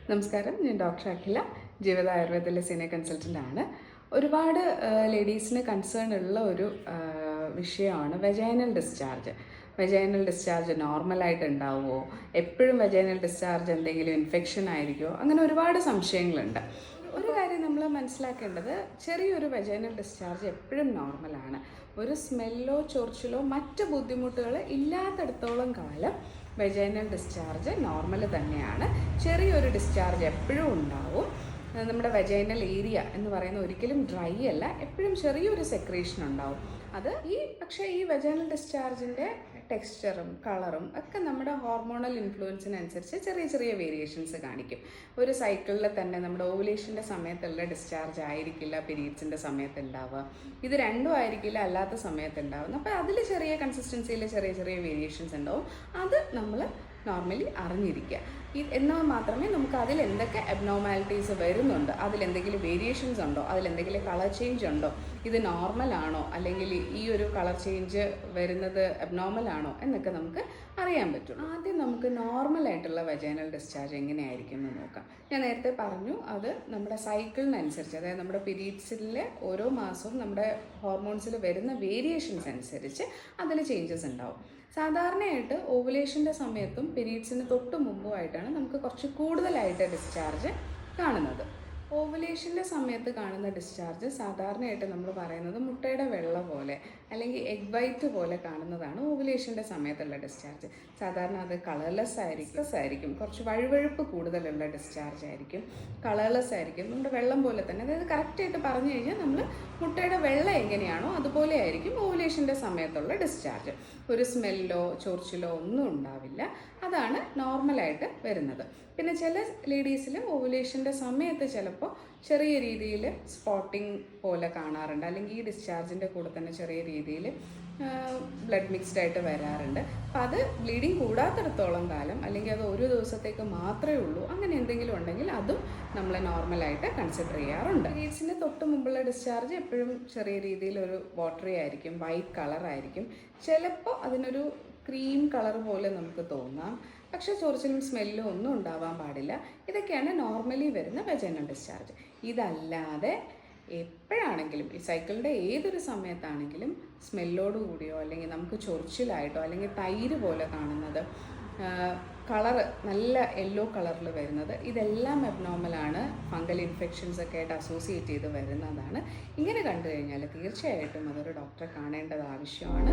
നമസ്കാരം, ഞാൻ ഡോക്ടർ അഖില, ജീവിത ആയുർവേദത്തിലെ സീനിയർ കൺസൾട്ടൻ്റ് ആണ്. ഒരുപാട് ലേഡീസിന് കൺസേൺ ഉള്ള ഒരു വിഷയമാണ് വെജൈനൽ ഡിസ്ചാർജ്. വെജൈനൽ ഡിസ്ചാർജ് നോർമലായിട്ട് ഉണ്ടാവുമോ, എപ്പോഴും വെജൈനൽ ഡിസ്ചാർജ് എന്തെങ്കിലും ഇൻഫെക്ഷൻ ആയിരിക്കുമോ, അങ്ങനെ ഒരുപാട് സംശയങ്ങളുണ്ട്. ഒരു കാര്യം നമ്മൾ മനസ്സിലാക്കേണ്ടത്, ചെറിയൊരു വെജൈനൽ ഡിസ്ചാർജ് എപ്പോഴും നോർമലാണ്. ഒരു സ്മെല്ലോ ചൊറിച്ചിലോ മറ്റ് ബുദ്ധിമുട്ടുകൾ ഇല്ലാത്തടത്തോളം കാലം വെജൈനൽ ഡിസ്ചാർജ് നോർമൽ തന്നെയാണ്. ചെറിയൊരു ഡിസ്ചാർജ് എപ്പോഴും ഉണ്ടാവും. നമ്മുടെ വെജൈനൽ ഏരിയ എന്ന് പറയുന്നത് ഒരിക്കലും ഡ്രൈ അല്ല, എപ്പോഴും ചെറിയൊരു സെക്രീഷൻ ഉണ്ടാവും. പക്ഷേ ഈ വെജൈനൽ ഡിസ്ചാർജിൻ്റെ ടെക്സ്ചറും കളറും ഒക്കെ നമ്മുടെ ഹോർമോണൽ ഇൻഫ്ലുവൻസിനനുസരിച്ച് ചെറിയ ചെറിയ വേരിയേഷൻസ് കാണിക്കും. ഒരു സൈക്കിളിൽ തന്നെ നമ്മുടെ ഓവുലേഷൻ്റെ സമയത്തുള്ള ഡിസ്ചാർജ് ആയിരിക്കില്ല പീരീഡ്സിൻ്റെ സമയത്ത് ഉണ്ടാവുക, ഇത് രണ്ടും ആയിരിക്കില്ല അല്ലാത്ത സമയത്ത് ഉണ്ടാവുന്നത്. അപ്പോൾ അതിൽ ചെറിയ കൺസിസ്റ്റൻസിയിൽ ചെറിയ ചെറിയ വേരിയേഷൻസ് ഉണ്ടാവും. അത് നമ്മൾ നോർമലി അറിഞ്ഞിരിക്കുക. എന്നാൽ മാത്രമേ നമുക്ക് അതിലെന്തൊക്കെ അബ്നോർമാലിറ്റീസ് വരുന്നുണ്ട്, അതിലെന്തെങ്കിലും വേരിയേഷൻസ് ഉണ്ടോ, അതിലെന്തെങ്കിലും കളർ ചേഞ്ച് ഉണ്ടോ, ഇത് നോർമലാണോ അല്ലെങ്കിൽ ഈ ഒരു കളർ ചേഞ്ച് വരുന്നത് അബ്നോർമലാണോ എന്നൊക്കെ നമുക്ക് അറിയാൻ പറ്റുള്ളൂ. ആദ്യം നമുക്ക് നോർമലായിട്ടുള്ള വെജൈനൽ ഡിസ്ചാർജ് എങ്ങനെയായിരിക്കും എന്ന് നോക്കാം. ഞാൻ നേരത്തെ പറഞ്ഞു, അത് നമ്മുടെ സൈക്കിളിനനുസരിച്ച്, അതായത് നമ്മുടെ പീരീഡ്സിലെ ഓരോ മാസവും നമ്മുടെ ഹോർമോൺസിൽ വരുന്ന വേരിയേഷൻസ് അനുസരിച്ച് അതിൽ ചേഞ്ചസ് ഉണ്ടാവും. സാധാരണയായിട്ട് ഓവുലേഷൻ്റെ സമയത്തും പീരീഡ്സിന് തൊട്ട് മുമ്പുമായിട്ടാണ് നമുക്ക് കുറച്ച് കൂടുതലായിട്ട് ഡിസ്ചാർജ് കാണുന്നത്. ഓവുലേഷൻ്റെ സമയത്ത് കാണുന്ന ഡിസ്ചാർജ് സാധാരണയായിട്ട് നമ്മൾ പറയുന്നത് മുട്ടയുടെ വെള്ള പോലെ അല്ലെങ്കിൽ എഗ് വൈറ്റ് പോലെ കാണുന്നതാണ് ഓവുലേഷൻ്റെ സമയത്തുള്ള ഡിസ്ചാർജ്. സാധാരണ അത് കളർലെസ് ആയിരിക്കും, കുറച്ച് വഴുവഴുപ്പ് കൂടുതലുള്ള ഡിസ്ചാർജ് ആയിരിക്കും, കളർലെസ് ആയിരിക്കും, നമ്മുടെ വെള്ളം പോലെ തന്നെ. അതായത് കറക്റ്റായിട്ട് പറഞ്ഞു കഴിഞ്ഞാൽ നമ്മൾ മുട്ടയുടെ വെള്ളം എങ്ങനെയാണോ അതുപോലെ ആയിരിക്കും ഓവുലേഷൻ്റെ സമയത്തുള്ള ഡിസ്ചാർജ്. ഒരു സ്മെല്ലോ ചൊറിച്ചിലോ ഒന്നും ഉണ്ടാവില്ല. അതാണ് നോർമലായിട്ട് വരുന്നത്. പിന്നെ ചില ലേഡീസിൽ ഓവുലേഷൻ്റെ സമയത്ത് ചിലപ്പോൾ ചെറിയ രീതിയിൽ സ്പോട്ടിങ് പോലെ കാണാറുണ്ട്, അല്ലെങ്കിൽ ഈ ഡിസ്ചാർജിൻ്റെ കൂടെ തന്നെ ചെറിയ രീതിയിൽ ബ്ലഡ് മിക്സ്ഡ് ആയിട്ട് വരാറുണ്ട്. അപ്പം അത് ബ്ലീഡിങ് കൂടാത്തിടത്തോളം കാലം, അല്ലെങ്കിൽ അത് ഒരു ദിവസത്തേക്ക് മാത്രമേ ഉള്ളൂ, അങ്ങനെ എന്തെങ്കിലും ഉണ്ടെങ്കിൽ അതും നമ്മൾ നോർമലായിട്ട് കൺസിഡർ ചെയ്യാറുണ്ട്. പീരീഡ്സിന് തൊട്ട് മുമ്പുള്ള ഡിസ്ചാർജ് എപ്പോഴും ചെറിയ രീതിയിലൊരു വാട്ടറി ആയിരിക്കും, വൈറ്റ് കളറായിരിക്കും, ചിലപ്പോൾ അതിനൊരു ക്രീം കളർ പോലെ നമുക്ക് തോന്നാം. പക്ഷേ ചൊറിച്ചിലും സ്മെല്ലും ഒന്നും ഉണ്ടാവാൻ പാടില്ല. ഇതൊക്കെയാണ് നോർമലി വരുന്ന വെജൈനൽ ഡിസ്ചാർജ്. ഇതല്ലാതെ എപ്പോഴാണെങ്കിലും ഈ സൈക്കിളിൻ്റെ ഏതൊരു സമയത്താണെങ്കിലും സ്മെല്ലോട് കൂടിയോ അല്ലെങ്കിൽ നമുക്ക് ചൊറിച്ചിലായിട്ടോ അല്ലെങ്കിൽ തൈര് പോലെ കാണുന്നത്, കളറ് നല്ല യെല്ലോ കളറിൽ വരുന്നത്, ഇതെല്ലാം അബ്നോർമലാണ്. ഫംഗൽ ഇൻഫെക്ഷൻസ് ഒക്കെ ആയിട്ട് അസോസിയേറ്റ് ചെയ്ത് വരുന്നതാണ്. ഇങ്ങനെ കണ്ടു കഴിഞ്ഞാൽ തീർച്ചയായിട്ടും അതൊരു ഡോക്ടറെ കാണേണ്ടത് ആവശ്യമാണ്.